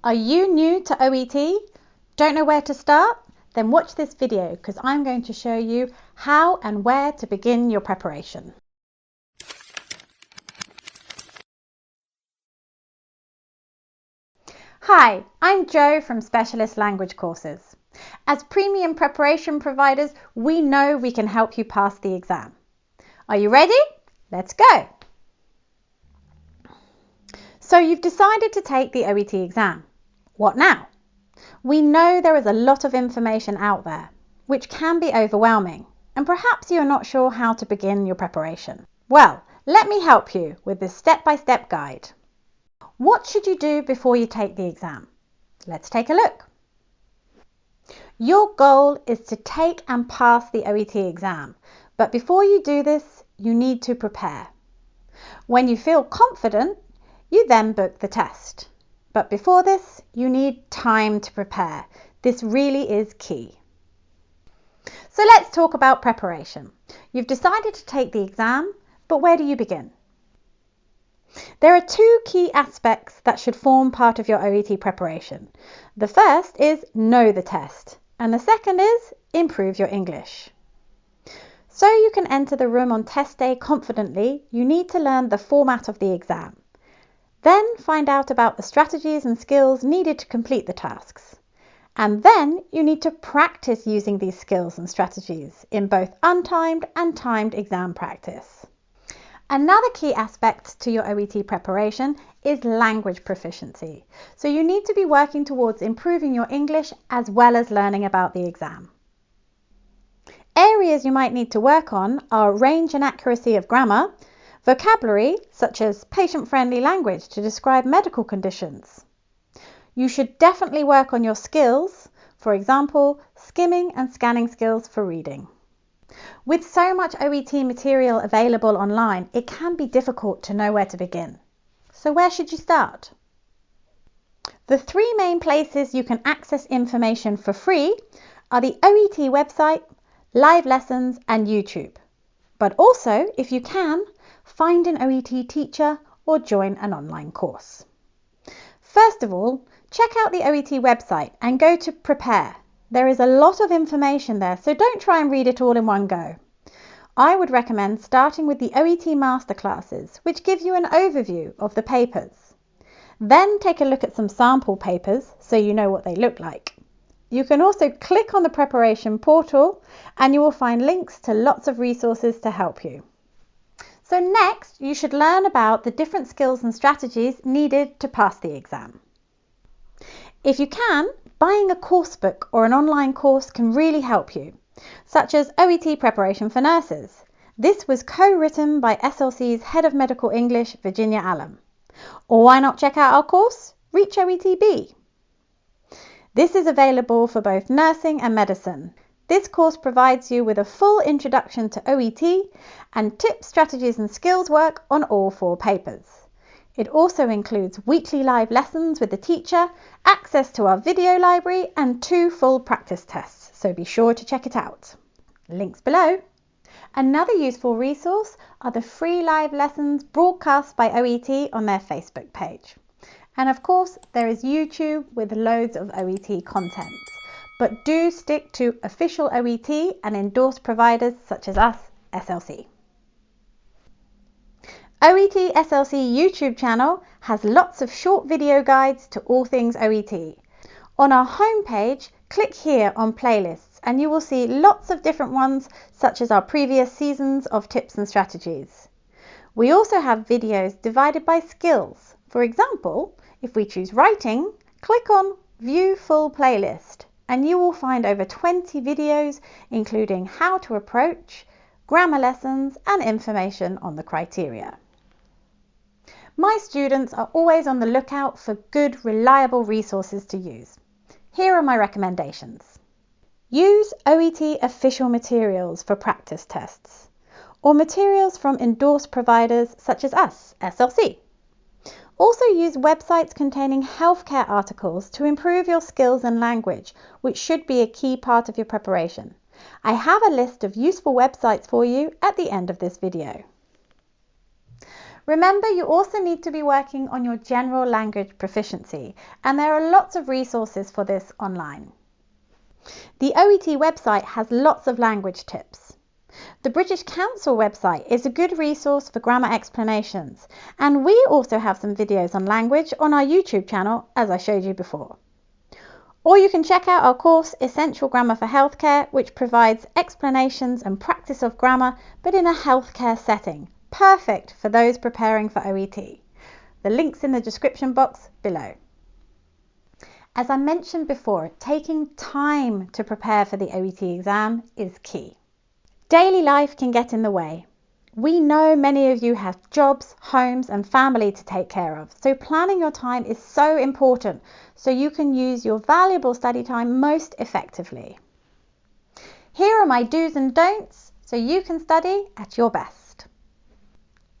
Are you new to OET? Don't know where to start? Then watch this video because I'm going to show you how and where to begin your preparation. Hi, I'm Jo from Specialist Language Courses. As premium preparation providers, we know we can help you pass the exam. Are you ready? Let's go! So you've decided to take the OET exam. What now? We know there is a lot of information out there, which can be overwhelming, and perhaps you're not sure how to begin your preparation. Well, let me help you with this step-by-step guide. What should you do before you take the exam? Let's take a look. Your goal is to take and pass the OET exam, but before you do this, you need to prepare. When you feel confident, you then book the test. But before this, you need time to prepare. This really is key. So let's talk about preparation. You've decided to take the exam, but where do you begin? There are two key aspects that should form part of your OET preparation. The first is know the test, and the second is improve your English. So you can enter the room on test day confidently, you need to learn the format of the exam. Then find out about the strategies and skills needed to complete the tasks. And then you need to practice using these skills and strategies in both untimed and timed exam practice. Another key aspect to your OET preparation is language proficiency. So you need to be working towards improving your English as well as learning about the exam. Areas you might need to work on are range and accuracy of grammar, vocabulary, such as patient-friendly language to describe medical conditions. You should definitely work on your skills, for example, skimming and scanning skills for reading. With so much OET material available online, it can be difficult to know where to begin. So where should you start? The three main places you can access information for free are the OET website, live lessons and YouTube. But also, if you can, find an OET teacher or join an online course. First of all, check out the OET website and go to Prepare. There is a lot of information there, so don't try and read it all in one go. I would recommend starting with the OET Masterclasses, which give you an overview of the papers. Then take a look at some sample papers so you know what they look like. You can also click on the preparation portal and you will find links to lots of resources to help you. So next, you should learn about the different skills and strategies needed to pass the exam. If you can, buying a course book or an online course can really help you, such as OET Preparation for Nurses. This was co-written by SLC's Head of Medical English, Virginia Allen. Or why not check out our course, Reach OETB? This is available for both nursing and medicine. This course provides you with a full introduction to OET and tips, strategies and skills work on all four papers. It also includes weekly live lessons with the teacher, access to our video library and 2 full practice tests, so be sure to check it out. Links below. Another useful resource are the free live lessons broadcast by OET on their Facebook page. And of course, there is YouTube with loads of OET content. But do stick to official OET and endorsed providers such as us, SLC. OET SLC YouTube channel has lots of short video guides to all things OET. On our homepage, click here on playlists and you will see lots of different ones such as our previous seasons of tips and strategies. We also have videos divided by skills. For example, if we choose writing, click on View Full Playlist. And you will find over 20 videos including how to approach, grammar lessons and information on the criteria. My students are always on the lookout for good, reliable resources to use. Here are my recommendations. Use OET official materials for practice tests or materials from endorsed providers such as us, SLC. Also use websites containing healthcare articles to improve your skills and language, which should be a key part of your preparation. I have a list of useful websites for you at the end of this video. Remember, you also need to be working on your general language proficiency, and there are lots of resources for this online. The OET website has lots of language tips. The British Council website is a good resource for grammar explanations, and we also have some videos on language on our YouTube channel, as I showed you before. Or you can check out our course, Essential Grammar for Healthcare, which provides explanations and practice of grammar, but in a healthcare setting. Perfect for those preparing for OET. The link's in the description box below. As I mentioned before, taking time to prepare for the OET exam is key. Daily life can get in the way. We know many of you have jobs, homes and family to take care of, so planning your time is so important so you can use your valuable study time most effectively. Here are my do's and don'ts so you can study at your best.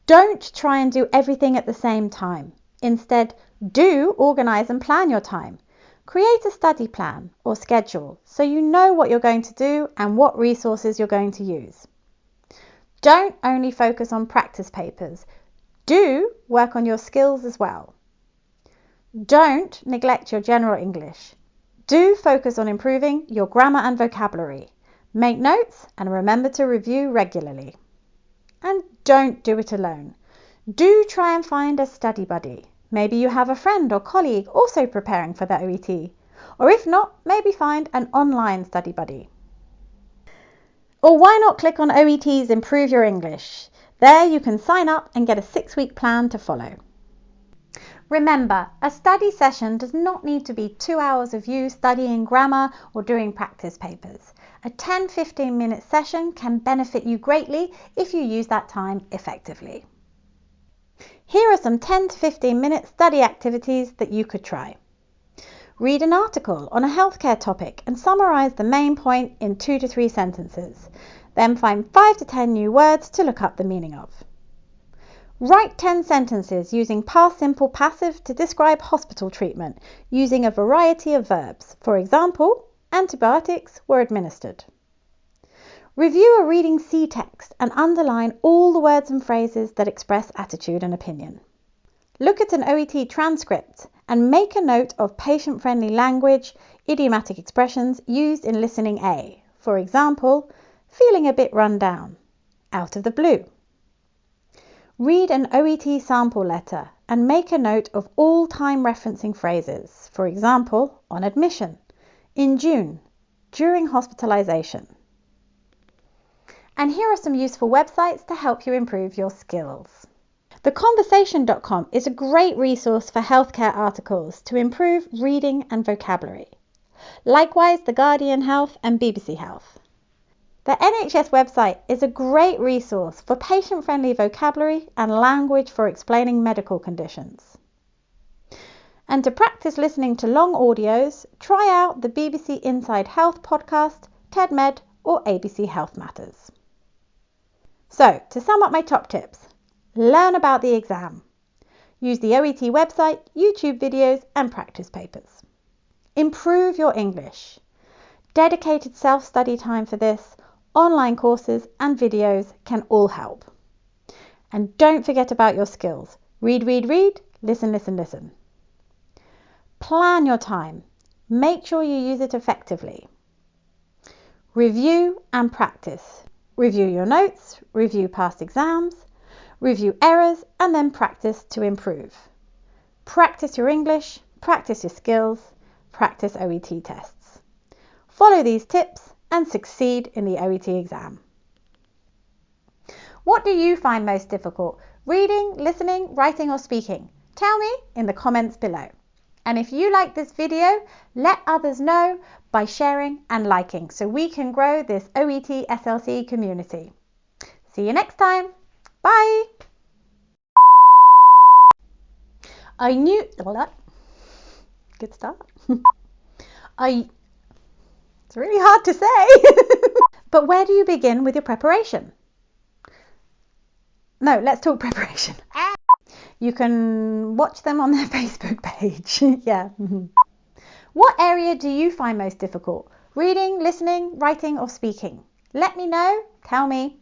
Don't try and do everything at the same time. Instead, do organise and plan your time. Create a study plan or schedule so you know what you're going to do and what resources you're going to use. Don't only focus on practice papers. Do work on your skills as well. Don't neglect your general English. Do focus on improving your grammar and vocabulary. Make notes and remember to review regularly. And don't do it alone. Do try and find a study buddy. Maybe you have a friend or colleague also preparing for the OET. Or if not, maybe find an online study buddy. Or why not click on OET's Improve Your English? There you can sign up and get a 6-week plan to follow. Remember, a study session does not need to be 2 hours of you studying grammar or doing practice papers. A 10-15 minute session can benefit you greatly if you use that time effectively. Here are some 10 to 15 minute study activities that you could try. Read an article on a healthcare topic and summarise the main point in 2 to 3 sentences. Then find 5 to 10 new words to look up the meaning of. Write 10 sentences using past simple passive to describe hospital treatment using a variety of verbs. For example, antibiotics were administered. Review a reading C text and underline all the words and phrases that express attitude and opinion. Look at an OET transcript and make a note of patient-friendly language, idiomatic expressions used in listening A. For example, feeling a bit run down, out of the blue. Read an OET sample letter and make a note of all time referencing phrases. For example, on admission, in June, during hospitalization. And here are some useful websites to help you improve your skills. Theconversation.com is a great resource for healthcare articles to improve reading and vocabulary. Likewise, The Guardian Health and BBC Health. The NHS website is a great resource for patient-friendly vocabulary and language for explaining medical conditions. And to practice listening to long audios, try out the BBC Inside Health podcast, TEDmed or ABC Health Matters. So, to sum up my top tips, learn about the exam. Use the OET website, YouTube videos and practice papers. Improve your English. Dedicated self-study time for this, online courses and videos can all help. And don't forget about your skills. Read, read, read, listen, listen, listen. Plan your time. Make sure you use it effectively. Review and practice. Review your notes, review past exams, review errors, and then practice to improve. Practice your English, practice your skills, practice OET tests. Follow these tips and succeed in the OET exam. What do you find most difficult? Reading, listening, writing or speaking? Tell me in the comments below. And if you like this video, let others know by sharing and liking so we can grow this OET SLC community. See you next time. Bye. I knew... Good start. It's really hard to say. But where do you begin with your preparation? No, let's talk preparation. You can watch them on their Facebook page. Yeah. What area do you find most difficult? Reading, listening, writing or speaking? Let me know. Tell me.